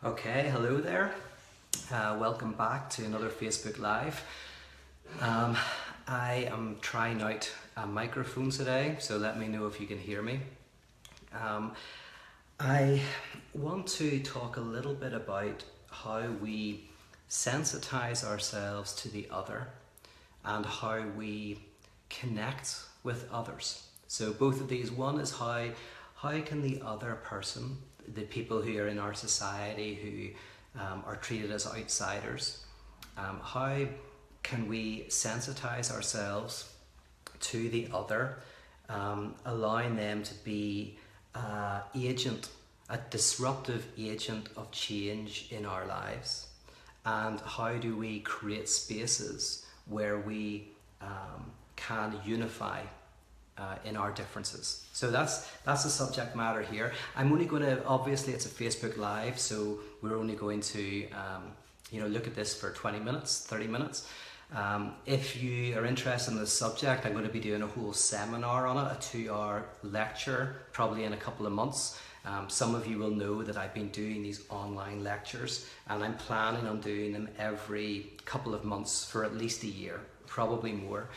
Okay, hello there. Welcome back to another Facebook Live. I am trying out a microphone today, so let me know if you can hear me. I want to talk a little bit about how we sensitize ourselves to the other and how we connect with others. So both of these, one is how can the other person, the people who are in our society who are treated as outsiders, how can we sensitize ourselves to the other, allowing them to be a disruptive agent of change in our lives, and how do we create spaces where we can unify in our differences. So that's the subject matter here. I'm only going to, obviously it's a Facebook Live, so we're only going to look at this for 20 minutes, 30 minutes. If you are interested in this subject, I'm going to be doing a whole seminar on it, a 2-hour lecture, probably in a couple of months. Some of you will know that I've been doing these online lectures, and I'm planning on doing them every couple of months for at least a year, probably more.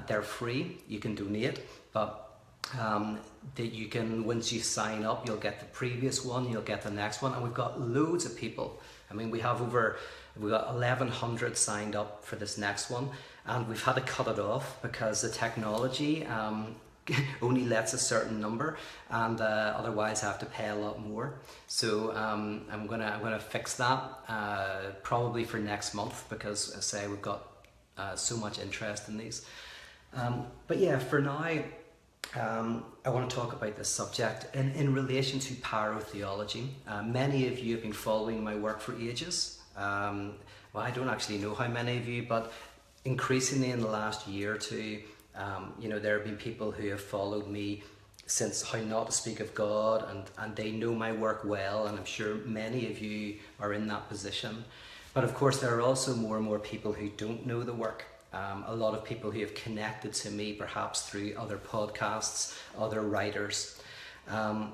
They're free, you can donate, but that you can, once you sign up, you'll get the previous one, you'll get the next one, and we've got loads of people. I mean, we've got 1,100 signed up for this next one, and we've had to cut it off because the technology only lets a certain number, and otherwise I have to pay a lot more. So I'm gonna fix that probably for next month, because I say we've got so much interest in these. But yeah, for now, I want to talk about this subject in relation to parotheology. Many of you have been following my work for ages. Well, I don't actually know how many of you, but increasingly in the last year or two, there have been people who have followed me since How Not to Speak of God, and they know my work well, and I'm sure many of you are in that position. But of course, there are also more and more people who don't know the work. A lot of people who have connected to me perhaps through other podcasts, other writers. So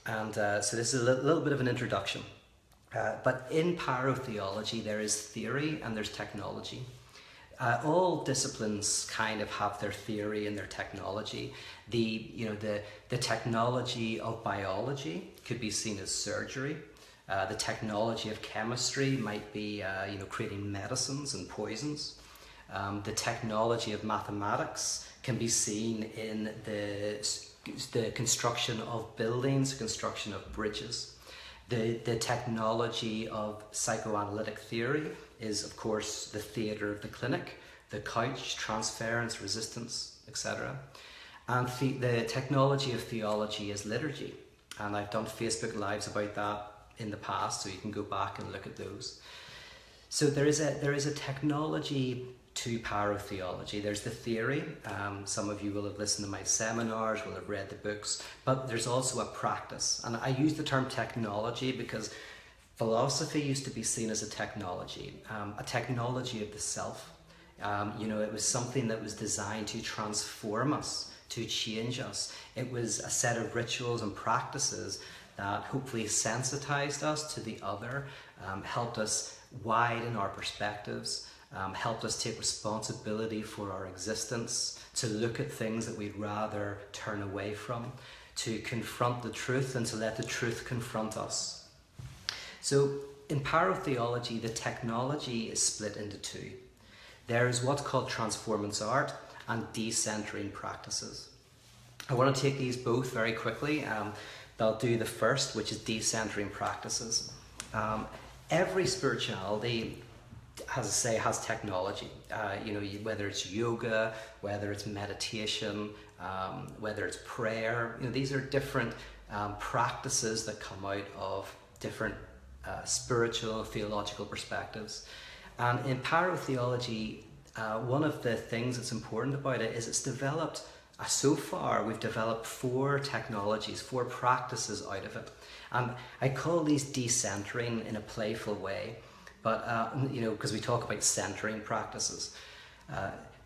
this is a little bit of an introduction. But in parotheology, there is theory and there's technology. All disciplines kind of have their theory and their technology. The technology of biology could be seen as surgery. The technology of chemistry might be creating medicines and poisons. The technology of mathematics can be seen in the construction of buildings, the construction of bridges. The technology of psychoanalytic theory is, of course, the theatre of the clinic, the couch, transference, resistance, etc. And the technology of theology is liturgy. And I've done Facebook Lives about that in the past, so you can go back and look at those. So there is a technology to parotheology. There's the theory. Some of you will have listened to my seminars, will have read the books, but there's also a practice. And I use the term technology because philosophy used to be seen as a technology of the self. It was something that was designed to transform us, to change us. It was a set of rituals and practices that hopefully sensitized us to the other, helped us widen our perspectives, helped us take responsibility for our existence, to look at things that we'd rather turn away from, to confront the truth and to let the truth confront us. So in parotheology, the technology is split into two. There is what's called transformance art and decentering practices. I want to take these both very quickly. I'll do the first, which is decentering practices. Every spirituality, as I say, has technology. Whether it's yoga, whether it's meditation, whether it's prayer. These are different practices that come out of different spiritual, theological perspectives. And in parotheology, one of the things that's important about it is it's developed. So far, we've developed 4 technologies, 4 practices out of it. And I call these decentering in a playful way, but because we talk about centering practices.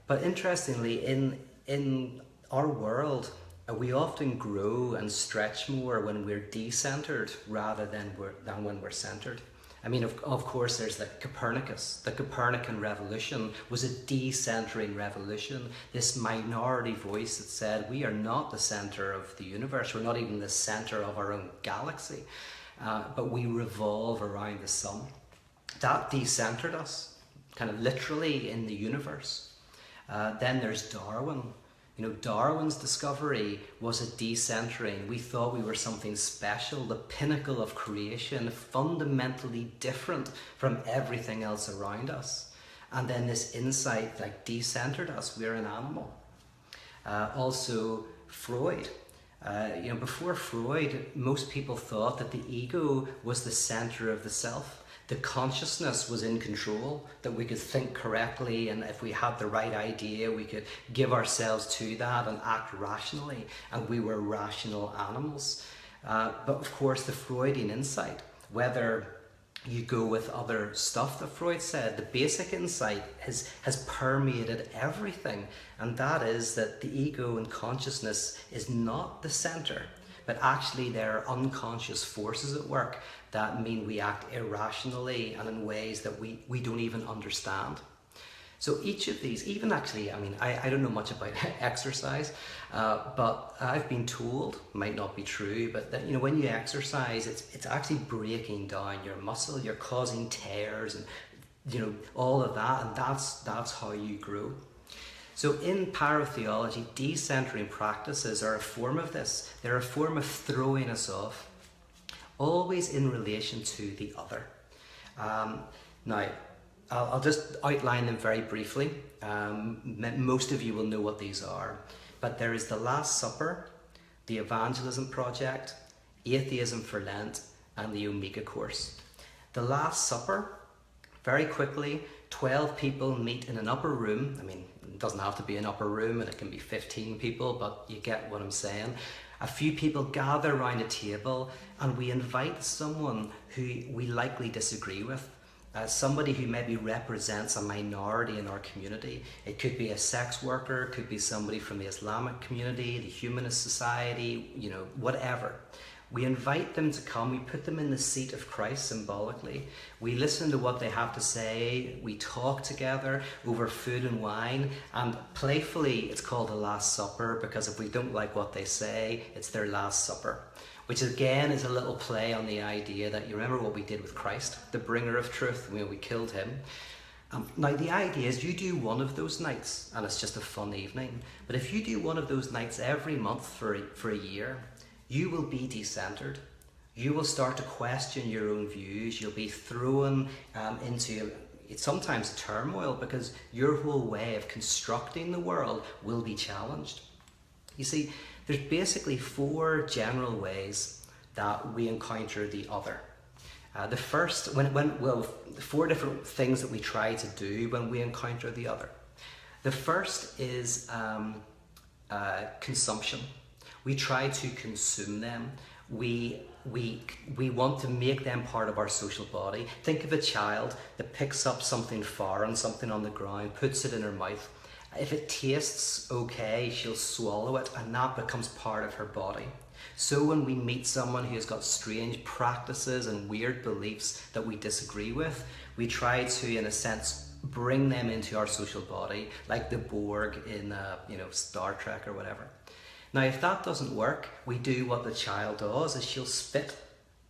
But interestingly, in our world, we often grow and stretch more when we're decentered rather than when we're centered. I mean, of course, there's the Copernicus. The Copernican revolution was a decentering revolution. This minority voice that said, we are not the center of the universe. We're not even the center of our own galaxy. But we revolve around the sun. That decentered us, kind of literally in the universe. Then there's Darwin. You know, Darwin's discovery was a decentering. We thought we were something special, the pinnacle of creation, fundamentally different from everything else around us. And then this insight like decentered us. We're an animal. Also, Freud. Before Freud, most people thought that the ego was the center of the self. The consciousness was in control, that we could think correctly, and if we had the right idea, we could give ourselves to that and act rationally, and we were rational animals. But of course, the Freudian insight, whether you go with other stuff that Freud said, the basic insight has permeated everything, and that is that the ego and consciousness is not the center, but actually there are unconscious forces at work that mean we act irrationally and in ways that we don't even understand. So each of these, even actually, I don't know much about exercise, but I've been told, might not be true, but that, when you exercise, it's actually breaking down your muscle, you're causing tears and, all of that, and that's how you grow. So in paratheology, decentering practices are a form of this. They're a form of throwing us off, always in relation to the other. Now, I'll just outline them very briefly. Most of you will know what these are. But there is the Last Supper, the Evangelism Project, Atheism for Lent, and the Omega Course. The Last Supper, very quickly, 12 people meet in an upper room. It doesn't have to be an upper room, and it can be 15 people, but you get what I'm saying. A few people gather around a table, and we invite someone who we likely disagree with. Somebody who maybe represents a minority in our community. It could be a sex worker, it could be somebody from the Islamic community, the Humanist Society, whatever. We invite them to come, we put them in the seat of Christ symbolically. We listen to what they have to say, we talk together over food and wine, and playfully it's called the Last Supper because if we don't like what they say, it's their Last Supper. Which again is a little play on the idea that you remember what we did with Christ, the bringer of truth, we killed him. Now the idea is you do one of those nights and it's just a fun evening, but if you do one of those nights every month for a year, you will be decentered. You will start to question your own views. You'll be thrown into sometimes turmoil because your whole way of constructing the world will be challenged. You see, there's basically 4 general ways that we encounter the other. The first, 4 different things that we try to do when we encounter the other. The first is consumption. We try to consume them. We want to make them part of our social body. Think of a child that picks up something foreign, something on the ground, puts it in her mouth. If it tastes okay, she'll swallow it, and that becomes part of her body. So when we meet someone who has got strange practices and weird beliefs that we disagree with, we try to, in a sense, bring them into our social body, like the Borg in Star Trek or whatever. Now, if that doesn't work, we do what the child does, is she'll spit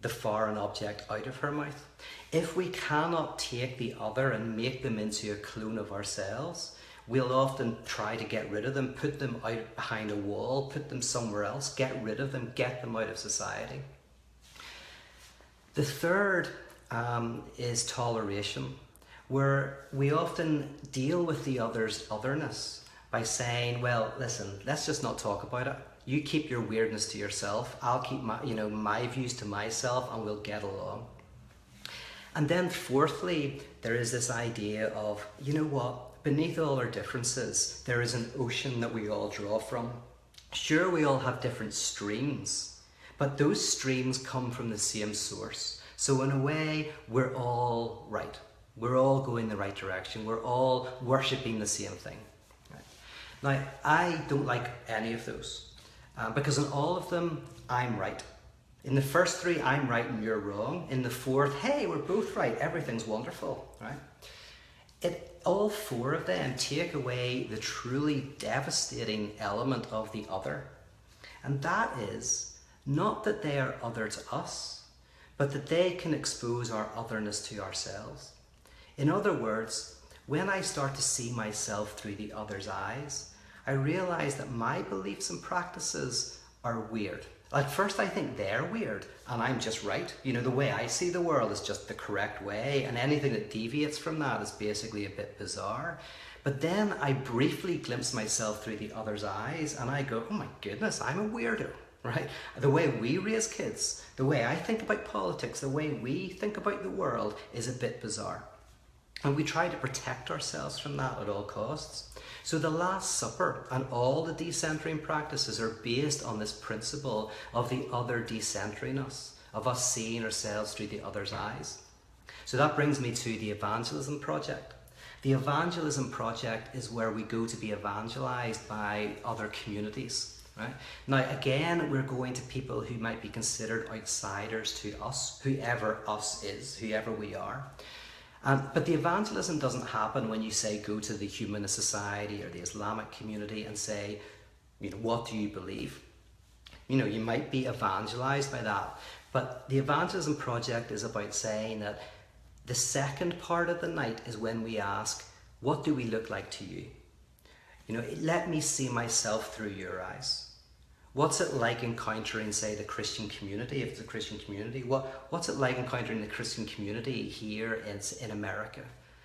the foreign object out of her mouth. If we cannot take the other and make them into a clone of ourselves, we'll often try to get rid of them, put them out behind a wall, put them somewhere else, get rid of them, get them out of society. The third is toleration, where we often deal with the other's otherness by saying, well, listen, let's just not talk about it. You keep your weirdness to yourself, I'll keep my views to myself, and we'll get along. And then fourthly, there is this idea of, beneath all our differences, there is an ocean that we all draw from. Sure, we all have different streams, but those streams come from the same source. So in a way, we're all right. We're all going the right direction. We're all worshipping the same thing. Right? Now, I don't like any of those. Because in all of them, I'm right. In the first three, I'm right and you're wrong. In the fourth, hey, we're both right, everything's wonderful, right? All four of them take away the truly devastating element of the other. And that is not that they are other to us, but that they can expose our otherness to ourselves. In other words, when I start to see myself through the other's eyes, I realize that my beliefs and practices are weird. At first I think they're weird and I'm just right. You know, the way I see the world is just the correct way, and anything that deviates from that is basically a bit bizarre. But then I briefly glimpse myself through the other's eyes and I go, oh my goodness, I'm a weirdo, right? The way we raise kids, the way I think about politics, the way we think about the world is a bit bizarre. And we try to protect ourselves from that at all costs. So the Last Supper and all the decentering practices are based on this principle of the other decentering us, of us seeing ourselves through the other's eyes. So that brings me to the evangelism project. The evangelism project is where we go to be evangelized by other communities. Right? Now again, we're going to people who might be considered outsiders to us, whoever us is, whoever we are. But the evangelism doesn't happen when you say go to the Humanist Society or the Islamic community and say, you know, what do you believe? You know, you might be evangelized by that. But the evangelism project is about saying that the second part of the night is when we ask, what do we look like to you? You know, let me see myself through your eyes. What's it like encountering, say, the Christian community, if it's a Christian community? What's it like encountering the Christian community here in America,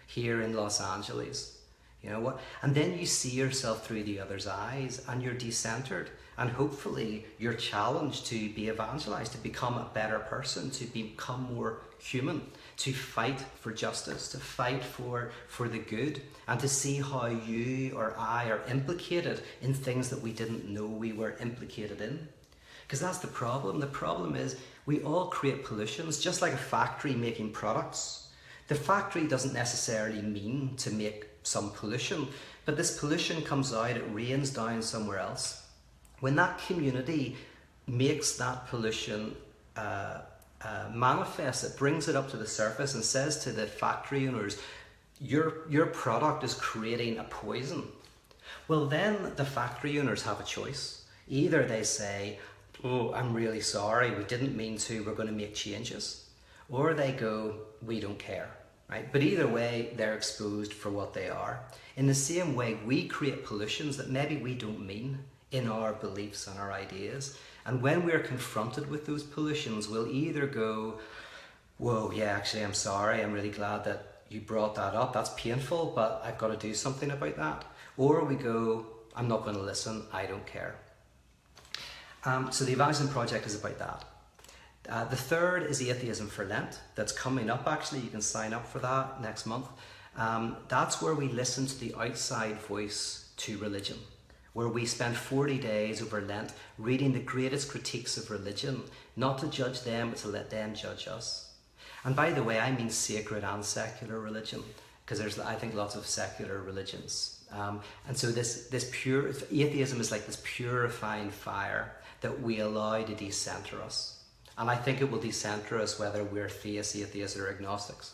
here in Los Angeles? You know what? And then you see yourself through the other's eyes and you're decentered. And hopefully you're challenged to be evangelized, to become a better person, to become more human, to fight for justice, to fight for the good, and to see how you or I are implicated in things that we didn't know we were implicated in. Because that's the problem. The problem is we all create pollutions, just like a factory making products. The factory doesn't necessarily mean to make some pollution, but this pollution comes out, it rains down somewhere else. When that community makes that pollution manifest, it brings it up to the surface and says to the factory owners, your product is creating a poison. Well, then the factory owners have a choice. Either they say, oh, I'm really sorry, we didn't mean to, we're going to make changes. Or they go, we don't care. Right? But either way, they're exposed for what they are. In the same way, we create pollutions that maybe we don't mean in our beliefs and our ideas. And when we're confronted with those pollutions, we'll either go, whoa, yeah, actually, I'm sorry. I'm really glad that you brought that up. That's painful, but I've got to do something about that. Or we go, I'm not going to listen. I don't care. So the Evangelism Project is about that. The third is Atheism for Lent. That's coming up, actually. You can sign up for that next month. That's where we listen to the outside voice to religion, where we spend 40 days over Lent reading the greatest critiques of religion, not to judge them, but to let them judge us. And by the way, I mean sacred and secular religion, because there's, I think, lots of secular religions. And so this pure atheism is like this purifying fire that we allow to decenter us. And I think it will decenter us whether we're theists, atheists, or agnostics.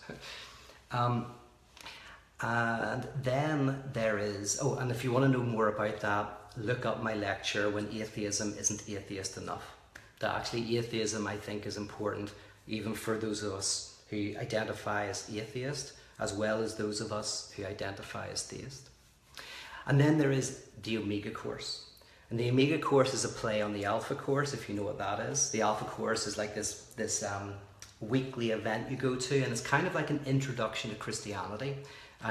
And then there is, oh, and if you want to know more about that, look up my lecture, When Atheism Isn't Atheist Enough. That actually atheism, I think, is important even for those of us who identify as atheist, as well as those of us who identify as theist. And then there is the Omega Course. And the Omega Course is a play on the Alpha Course, if you know what that is. The Alpha Course is like this weekly event you go to, and it's kind of like an introduction to Christianity.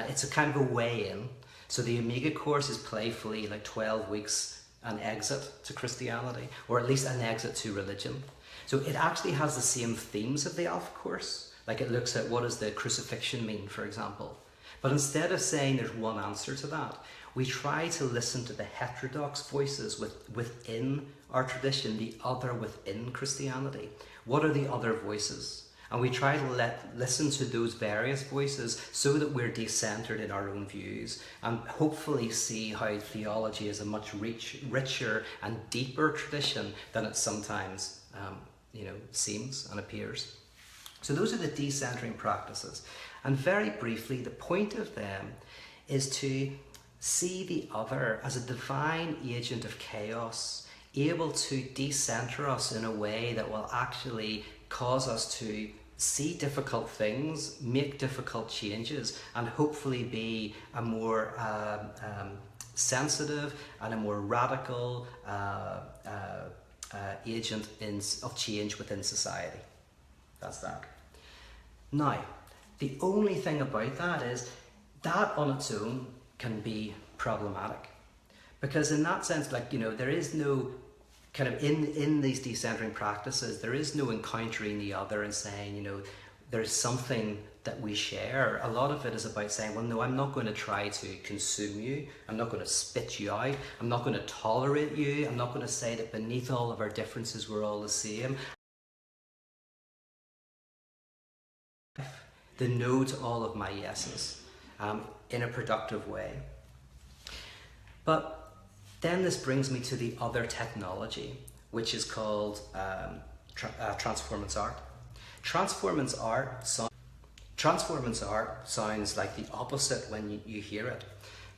It's a kind of a way in. So the Omega Course is playfully like 12 weeks an exit to Christianity, or at least an exit to religion. So it actually has the same themes of the Alpha Course. Like it looks at what does the crucifixion mean, for example. But instead of saying there's one answer to that, we try to listen to the heterodox voices within our tradition, the other within Christianity. What are the other voices? And we try to listen to those various voices so that we're decentered in our own views, and hopefully see how theology is a much richer and deeper tradition than it sometimes seems and appears. So those are the decentering practices. And very briefly, the point of them is to see the other as a divine agent of chaos, able to decenter us in a way that will actually cause us to see difficult things, make difficult changes, and hopefully be a more sensitive and a more radical agent of change within society. That's that. Now, the only thing about that is that on its own can be problematic, because in that sense, there is no kind of in these decentering practices, there is no encountering the other and saying, there's something that we share. A lot of it is about saying, well, no, I'm not going to try to consume you. I'm not going to spit you out. I'm not going to tolerate you. I'm not going to say that beneath all of our differences, we're all the same. The no to all of my yeses in a productive way. But then this brings me to the other technology, which is called Transformance art. Transformance art sounds like the opposite when you hear it,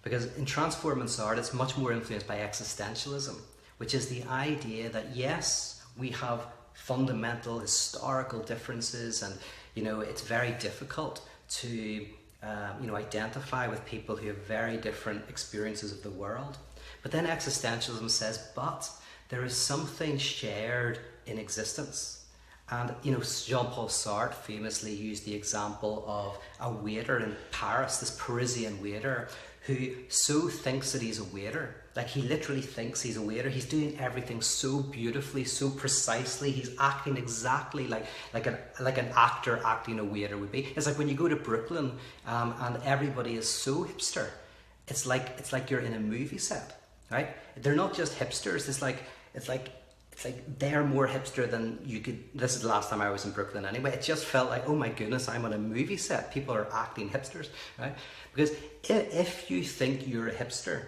because in Transformance art it's much more influenced by existentialism, which is the idea that yes, we have fundamental historical differences, and it's very difficult to identify with people who have very different experiences of the world. But then existentialism says, but there is something shared in existence. And Jean-Paul Sartre famously used the example of a waiter in Paris, this Parisian waiter, who so thinks that he's a waiter. Like, he literally thinks he's a waiter. He's doing everything so beautifully, so precisely. He's acting exactly like an actor acting a waiter would be. It's like when you go to Brooklyn and everybody is so hipster. It's like you're in a movie set, right? They're not just hipsters. It's like they're more hipster than you could. This is the last time I was in Brooklyn anyway. It just felt like, oh my goodness, I'm on a movie set. People are acting hipsters, right? Because if you think you're a hipster,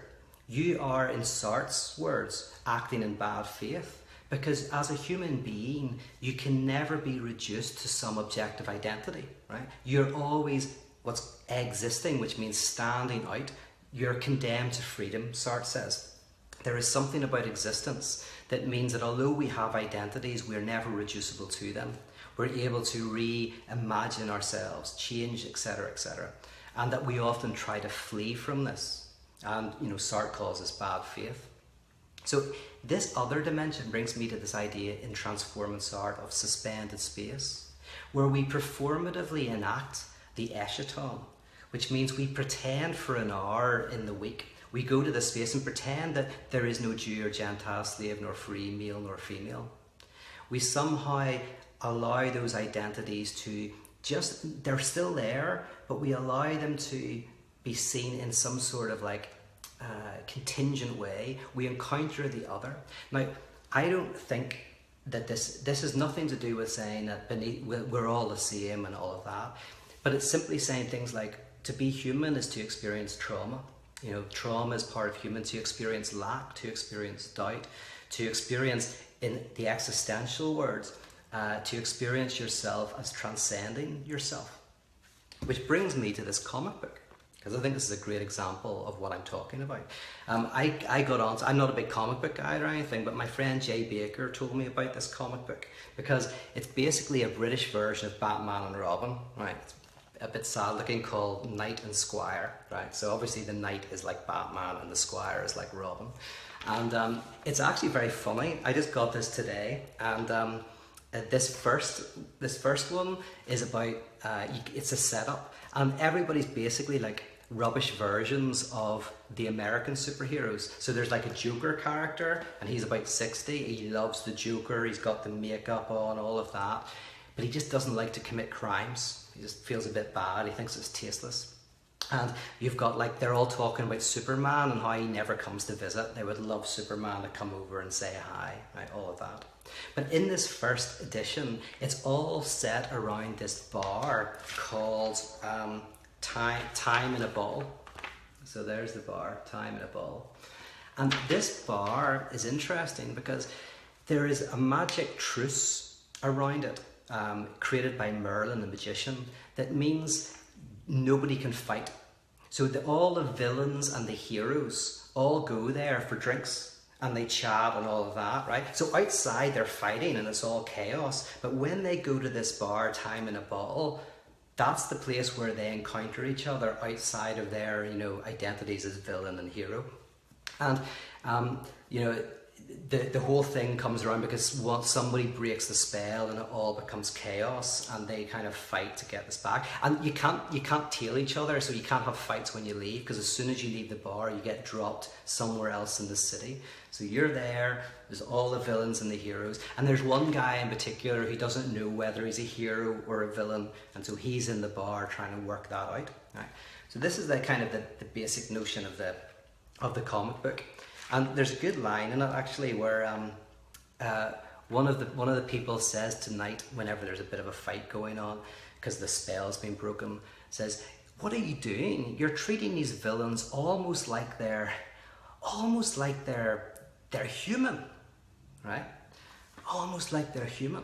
you are, in Sartre's words, acting in bad faith. Because as a human being, you can never be reduced to some objective identity, right? You're always what's existing, which means standing out. You're condemned to freedom, Sartre says. There is something about existence that means that although we have identities, we're never reducible to them. We're able to reimagine ourselves, change, etc., etc. And that we often try to flee from this. And, Sartre calls this bad faith. So this other dimension brings me to this idea in Transformance art of suspended space, where we performatively enact the eschaton, which means we pretend for an hour in the week. We go to this space and pretend that there is no Jew or Gentile, slave nor free, male nor female. We somehow allow those identities to they're still there, but we allow them to be seen in some sort of contingent way. We encounter the other. Now, I don't think that this has nothing to do with saying that we're all the same and all of that, but it's simply saying things like, to be human is to experience trauma. Trauma is part of human, to experience lack, to experience doubt, to experience, in the existential words, to experience yourself as transcending yourself. Which brings me to this comic book, because I think this is a great example of what I'm talking about. I got on, I'm not a big comic book guy or anything, but my friend Jay Baker told me about this comic book, because it's basically a British version of Batman and Robin, right? It's a bit sad looking, called Knight and Squire, right? So obviously the Knight is like Batman and the Squire is like Robin. And it's actually very funny. I just got this today, and this first one is about, it's a setup, and everybody's basically like rubbish versions of the American superheroes. So there's like a Joker character, and he's about 60, he loves the Joker, he's got the makeup on, all of that, but he just doesn't like to commit crimes. He just feels a bit bad, he thinks it's tasteless. And you've got like, they're all talking about Superman and how he never comes to visit. They would love Superman to come over and say hi, right? All of that. But in this first edition, it's all set around this bar called Time in a Ball. So there's the bar, Time in a Ball. And this bar is interesting because there is a magic truce around it, created by Merlin the magician, that means nobody can fight. So all the villains and the heroes all go there for drinks and they chat and all of that, right? So outside they're fighting and it's all chaos, but when they go to this bar, Time in a Bottle, that's the place where they encounter each other outside of their, identities as villain and hero. And, the whole thing comes around because once somebody breaks the spell and it all becomes chaos and they kind of fight to get this back. And you can't tail each other, so you can't have fights when you leave, because as soon as you leave the bar, you get dropped somewhere else in the city. So you're there's all the villains and the heroes, and there's one guy in particular who doesn't know whether he's a hero or a villain, and so he's in the bar trying to work that out. Right? So this is the kind of the basic notion of the comic book. And there's a good line in it actually where one of the people says tonight, whenever there's a bit of a fight going on because the spell's been broken, says, "What are you doing? You're treating these villains almost like they're human, right? Almost like they're human."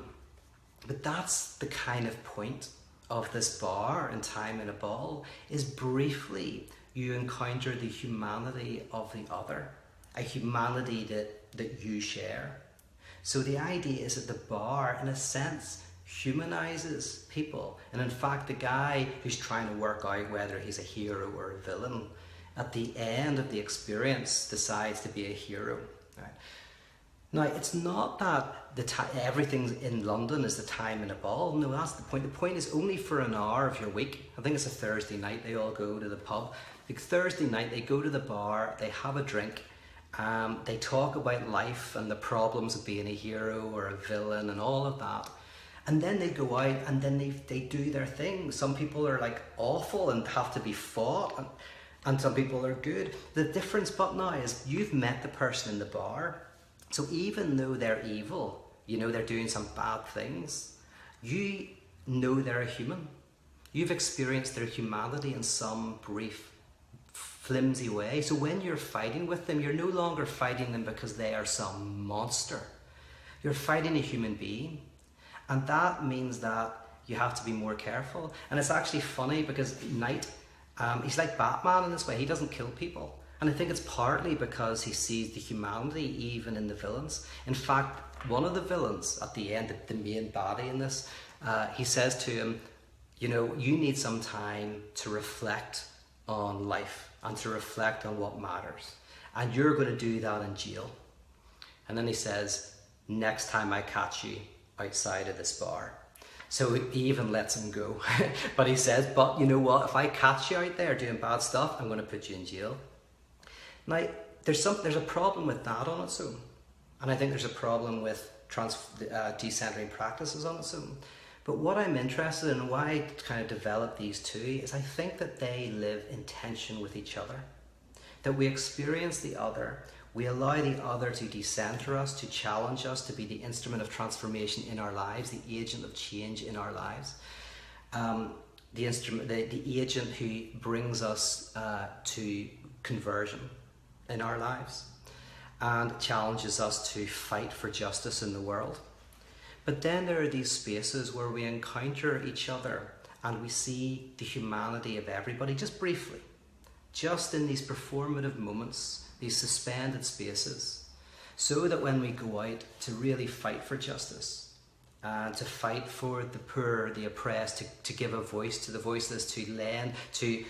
But that's the kind of point of this bar in Time in a Ball, is briefly you encounter the humanity of the other. A humanity that you share. So the idea is that the bar, in a sense, humanizes people. And in fact, the guy who's trying to work out whether he's a hero or a villain, at the end of the experience decides to be a hero. Right? Now, it's not that everything in London is the Time in a Ball. No, that's the point. The point is only for an hour of your week. I think it's a Thursday night. They all go to the pub. The Thursday night, they go to the bar, they have a drink, they talk about life and the problems of being a hero or a villain and all of that. And then they go out and then they do their thing. Some people are like awful and have to be fought, and some people are good. The difference but now is you've met the person in the bar. So even though they're evil, they're doing some bad things, you know they're a human. You've experienced their humanity in some brief, flimsy way. So when you're fighting with them, you're no longer fighting them because they are some monster. You're fighting a human being. And that means that you have to be more careful. And it's actually funny because Knight, he's like Batman in this way. He doesn't kill people. And I think it's partly because he sees the humanity even in the villains. In fact, one of the villains at the end, the main baddie in this, he says to him, you need some time to reflect on life and to reflect on what matters. And you're going to do that in jail. And then he says, next time I catch you outside of this bar. So he even lets him go. But he says, but you know what? If I catch you out there doing bad stuff, I'm going to put you in jail. Now, there's a problem with that on its own. And I think there's a problem with decentering practices on its own. But what I'm interested in, why I kind of develop these two, is I think that they live in tension with each other. That we experience the other, we allow the other to decenter us, to challenge us, to be the instrument of transformation in our lives, the agent of change in our lives. The agent who brings us to conversion in our lives and challenges us to fight for justice in the world. But then there are these spaces where we encounter each other and we see the humanity of everybody, just briefly, just in these performative moments, these suspended spaces, so that when we go out to really fight for justice and to fight for the poor, the oppressed, to give a voice to the voiceless, to lend, to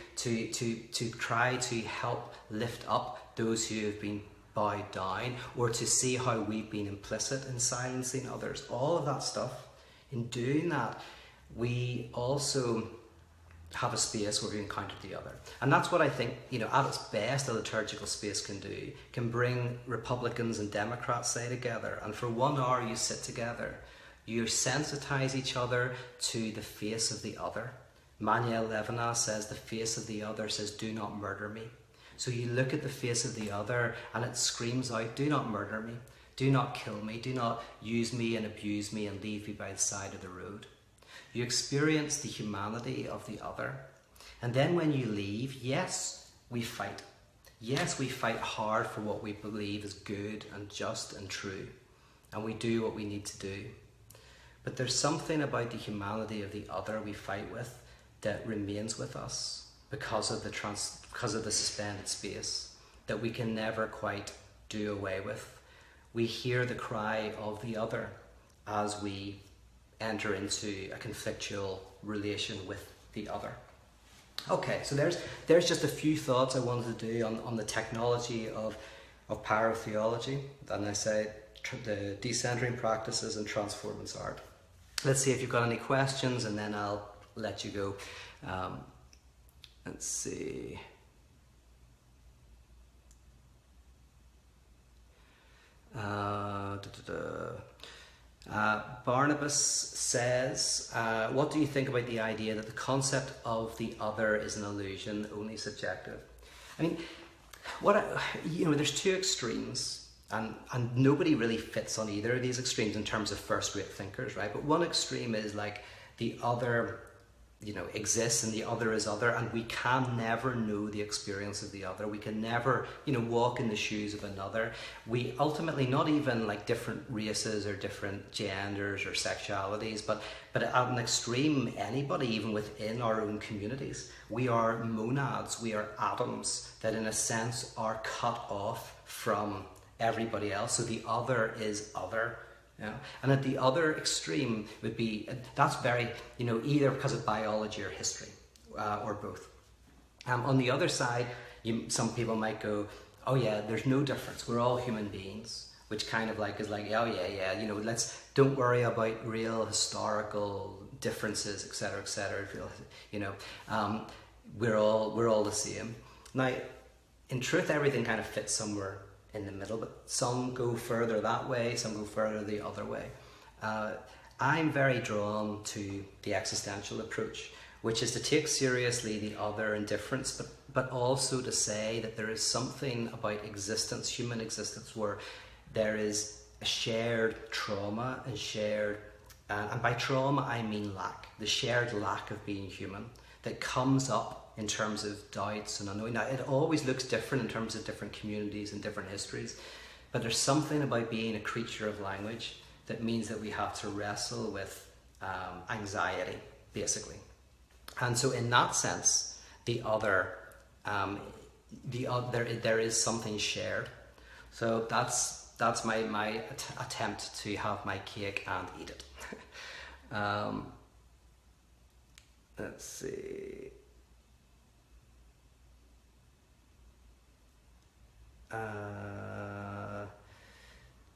try to help lift up those who have been bowed down, or to see how we've been implicit in silencing others, all of that stuff. In doing that, we also have a space where we encounter the other. And that's what I think, at its best, a liturgical space can do, can bring Republicans and Democrats, say, together. And for 1 hour you sit together, you sensitize each other to the face of the other, Manuel Levinas says the face of the other says, do not murder me. So you look at the face of the other and it screams out, do not murder me, do not kill me, do not use me and abuse me and leave me by the side of the road. You experience the humanity of the other. And then when you leave, yes, we fight. Yes, we fight hard for what we believe is good and just and true. And we do what we need to do. But there's something about the humanity of the other we fight with that remains with us because of the suspended space that we can never quite do away with. We hear the cry of the other as we enter into a conflictual relation with the other. Okay, so there's just a few thoughts I wanted to do on the technology of paratheology, and I say the decentering practices and transformance art. Let's see if you've got any questions, and then I'll let you go. Let's see. Barnabas says, what do you think about the idea that the concept of the other is an illusion, only subjective? I mean, there's two extremes, and nobody really fits on either of these extremes in terms of first-rate thinkers, right? But one extreme is like the other, exists and the other is other, and we can never know the experience of the other. We can never, walk in the shoes of another. We ultimately, not even like different races or different genders or sexualities, but at an extreme, anybody, even within our own communities, we are monads, we are atoms that in a sense are cut off from everybody else. So the other is other. Yeah. And at the other extreme would be, that's very, either because of biology or history, or both. On the other side, some people might go, oh yeah, there's no difference. We're all human beings, which kind of like is like, oh yeah, don't worry about real historical differences, etc., etc. We're all the same. Now, in truth, everything kind of fits somewhere in the middle, but some go further that way, some go further the other way. I'm very drawn to the existential approach, which is to take seriously the other and difference, but also to say that there is something about existence, human existence, where there is a shared trauma and shared, and by trauma I mean lack, the shared lack of being human that comes up in terms of doubts and unknowing. Now, it always looks different in terms of different communities and different histories, but there's something about being a creature of language that means that we have to wrestle with anxiety, basically. And so in that sense, there is something shared. So that's my attempt to have my cake and eat it. Let's see.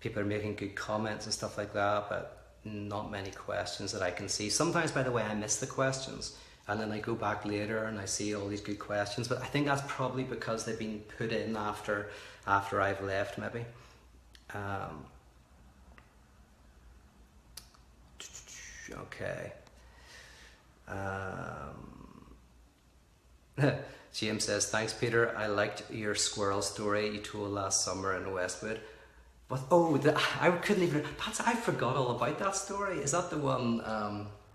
People are making good comments and stuff like that, but not many questions that I can see. Sometimes, by the way, I miss the questions, and then I go back later and I see all these good questions, but I think that's probably because they've been put in after I've left, maybe. Okay. James says, thanks Peter, I liked your squirrel story you told last summer in Westwood. But I couldn't even, I forgot all about that story. Is that the one,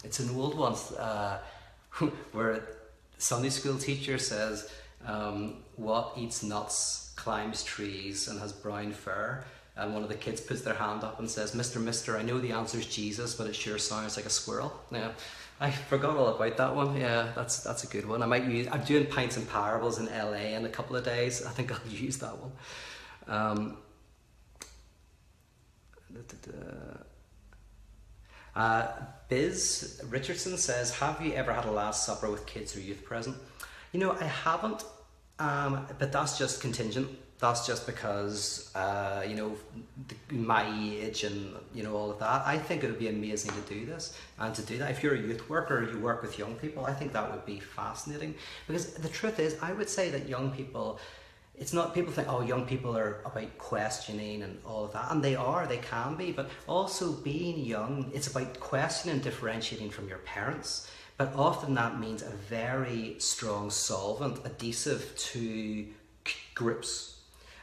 it's an old one, where Sunday school teacher says, what eats nuts, climbs trees and has brown fur? And one of the kids puts their hand up and says, Mister, I know the answer is Jesus, but it sure sounds like a squirrel. Yeah, I forgot all about that one. Yeah, that's a good one. I'm doing Pints and Parables in LA in a couple of days. I think I'll use that one. Biz Richardson says, have you ever had a Last Supper with kids or youth present? I haven't, but that's just contingent. That's just because, my age and, all of that. I think it would be amazing to do this and to do that. If you're a youth worker or you work with young people, I think that would be fascinating. Because the truth is, I would say that young people, it's not, people think, oh, young people are about questioning and all of that. And they can be, but also being young, it's about questioning and differentiating from your parents. But often that means a very strong solvent, adhesive to groups.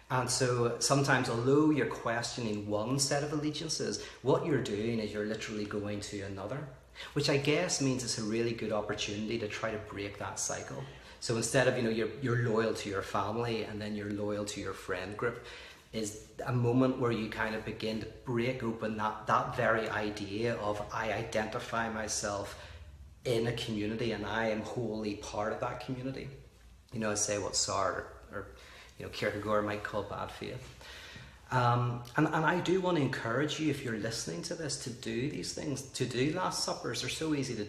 And so sometimes, although you're questioning one set of allegiances, what you're doing is you're literally going to another, which I guess means it's a really good opportunity to try to break that cycle. So instead of, you're loyal to your family and then you're loyal to your friend group, is a moment where you kind of begin to break open that very idea of I identify myself in a community and I am wholly part of that community. I say what Sartre or Kierkegaard might call bad faith. And I do want to encourage you, if you're listening to this, to do these things, to do Last Suppers. They're so easy to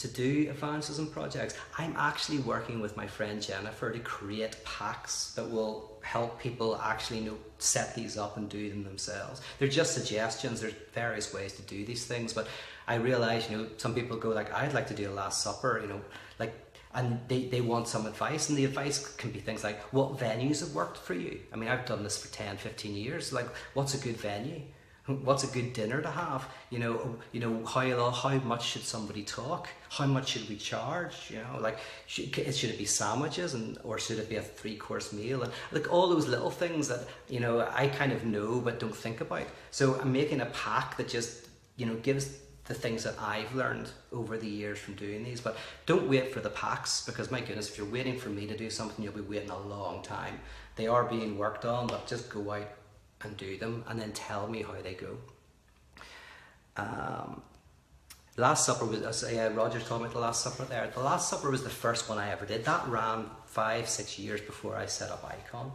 do evangelism projects. I'm actually working with my friend Jennifer to create packs that will help people actually set these up and do them themselves. They're just suggestions. There's various ways to do these things, but I realize, some people go like, I'd like to do a Last Supper, and they want some advice, and the advice can be things like, what venues have worked for you? I mean, I've done this for 10, 15 years. Like, what's a good venue? What's a good dinner to have? How much should somebody talk? How much should we charge? Should it be sandwiches or should it be a 3-course meal? And like all those little things that, I kind of know but don't think about. So I'm making a pack that just, gives the things that I've learned over the years from doing these. But don't wait for the packs, because my goodness, if you're waiting for me to do something, you'll be waiting a long time. They are being worked on, but just go out and do them and then tell me how they go. Last Supper was, Roger's talking about the Last Supper there. The Last Supper was the first one I ever did. That ran 5-6 years before I set up Icon.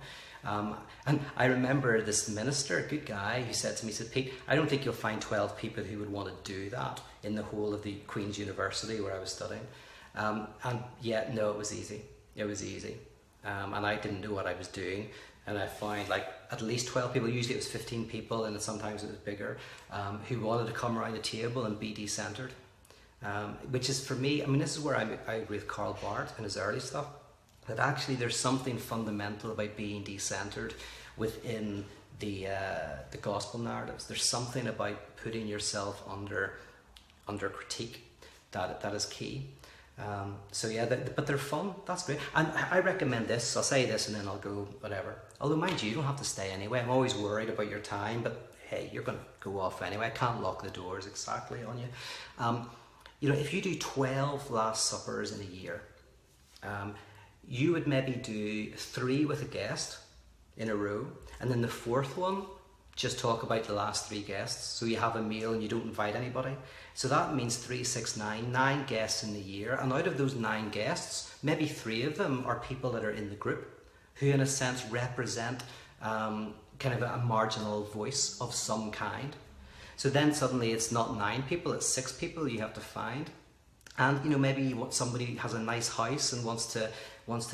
And I remember this minister, a good guy, who said to me, he said, Pete, I don't think you'll find 12 people who would want to do that in the whole of the Queen's University where I was studying. And yet, no, it was easy. It was easy. And I didn't know what I was doing. And I found like at least 12 people, usually it was 15 people, and sometimes it was bigger, who wanted to come around the table and be decentered. Which is, for me, I mean, this is where I agree with Karl Barth and his early stuff, that actually there's something fundamental about being decentered within the gospel narratives. There's something about putting yourself under critique that is key. But they're fun. That's great. And I recommend this. I'll say this and then I'll go whatever. Although, mind you, you don't have to stay anyway. I'm always worried about your time, but hey, you're going to go off anyway. I can't lock the doors exactly on you. If you do 12 Last Suppers in a year, you would maybe do 3 with a guest in a row, and then the 4th one, just talk about the last 3 guests. So you have a meal and you don't invite anybody. So that means 3, 6, 9 guests in the year. And out of those 9 guests, maybe 3 of them are people that are in the group, who in a sense represent kind of a marginal voice of some kind. So then suddenly it's not 9 people, it's 6 people you have to find. And maybe somebody has a nice house and wants to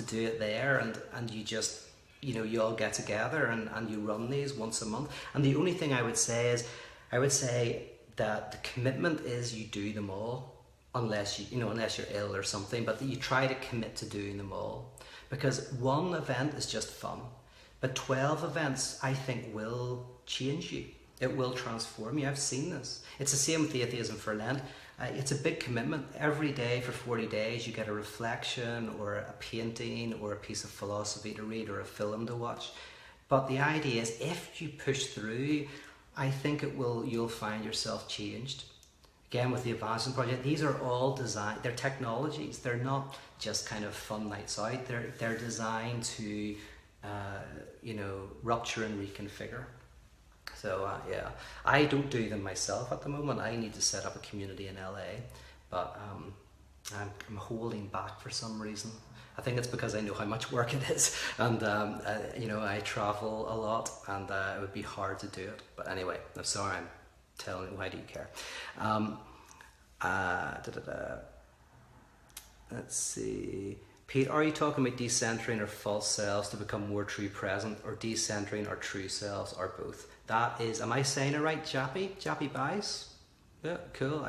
do it there, and you just, you all get together and you run these once a month. And the only thing I would say is, that the commitment is you do them all, unless you're ill or something, but that you try to commit to doing them all. Because one event is just fun, but 12 events, I think, will change you. It will transform you. I've seen this. It's the same with Atheism for Lent. It's a big commitment. Every day for 40 days you get a reflection or a painting or a piece of philosophy to read or a film to watch. But the idea is, if you push through, I think you'll find yourself changed. Again, with the Evangelism Project, these are all designed, they're technologies. They're not just kind of fun nights out. They're designed to rupture and reconfigure. So I don't do them myself at the moment. I need to set up a community in LA, but I'm holding back for some reason. I think it's because I know how much work it is, and I travel a lot, and it would be hard to do it. But anyway, I'm sorry, I'm telling you. Why do you care? Let's see. Pete, are you talking about decentering our false selves to become more true present, or decentering our true selves, or both? That is, am I saying it right, Jappy Bice? Yeah, cool.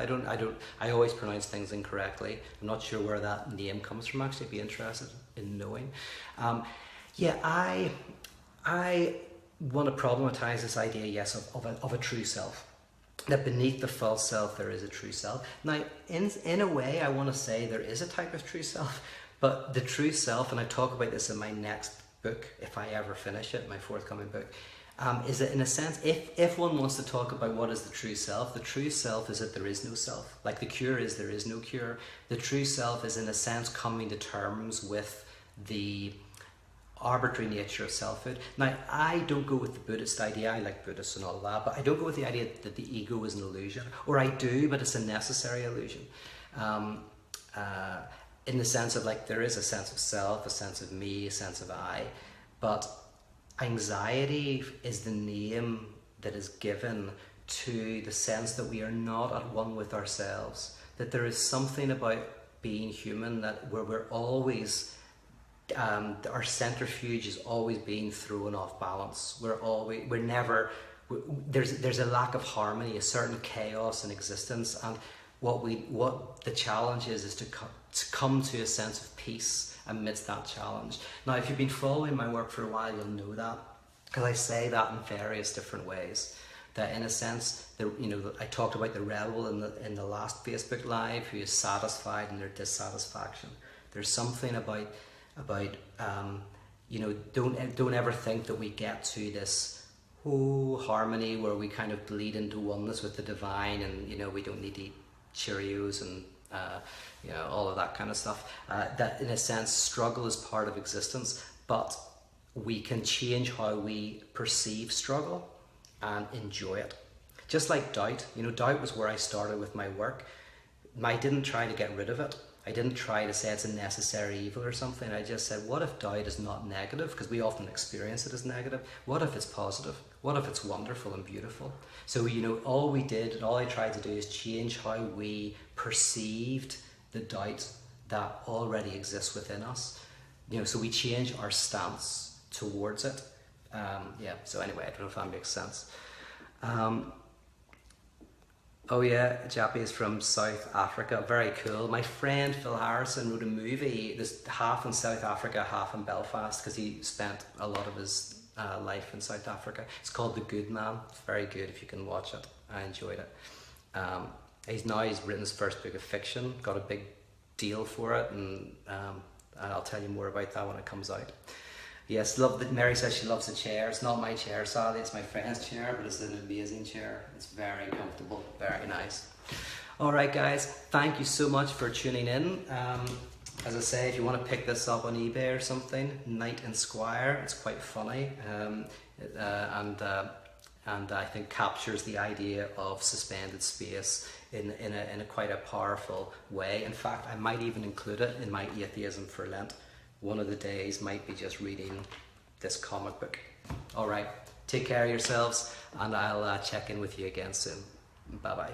I always pronounce things incorrectly. I'm not sure where that name comes from, actually. I'd be interested in knowing. I want to problematize this idea, yes, of a true self. that beneath the false self there is a true self. Now, in a way, I want to say there is a type of true self, but the true self, and I talk about this in my next book, if I ever finish it, my forthcoming book, is that in a sense, if one wants to talk about what is the true self is that there is no self. Like the cure is there is no cure. The true self is in a sense coming to terms with the arbitrary nature of selfhood. Now, I don't go with the Buddhist idea. I like Buddhists and all that, but I don't go with the idea that the ego is an illusion. Or I do, but it's a necessary illusion. In the sense of like there is a sense of self, a sense of me, a sense of I, but anxiety is the name that is given to the sense that we are not at one with ourselves, that there is something about being human that where we're always our centrifuge is always being thrown off balance. There's a lack of harmony, a certain chaos in existence, and what the challenge is to come to a sense of peace amidst that challenge. Now, if you've been following my work for a while, you'll know that, because I say that in various different ways. That in a sense, I talked about the rebel in the last Facebook Live who is satisfied in their dissatisfaction. There's something about don't ever think that we get to this harmony where we kind of bleed into oneness with the divine, and we don't need to eat Cheerios and all of that kind of stuff. That in a sense, struggle is part of existence, but we can change how we perceive struggle and enjoy it. Just like doubt, doubt was where I started with my work. I didn't try to get rid of it. I didn't try to say it's a necessary evil or something. I just said, what if doubt is not negative? Because we often experience it as negative. What if it's positive? What if it's wonderful and beautiful? So, all we did and all I tried to do is change how we perceived the doubt that already exists within us. So we change our stance towards it. So anyway, I don't know if that makes sense. Oh yeah, Jappy is from South Africa. Very cool. My friend Phil Harrison wrote a movie. There's half in South Africa, half in Belfast, because he spent a lot of his life in South Africa. It's called The Good Man. It's very good if you can watch it. I enjoyed it. He's written his first book of fiction. Got a big deal for it, and I'll tell you more about that when it comes out. Yes, Mary says she loves the chair. It's not my chair, sadly, it's my friend's chair, but it's an amazing chair. It's very comfortable, very nice. All right, guys, thank you so much for tuning in. As I say, if you want to pick this up on eBay or something, Knight and Squire, it's quite funny, and I think captures the idea of suspended space in a quite a powerful way. In fact, I might even include it in my Atheism for Lent. One of the days might be just reading this comic book. All right, take care of yourselves, and I'll check in with you again soon. Bye-bye.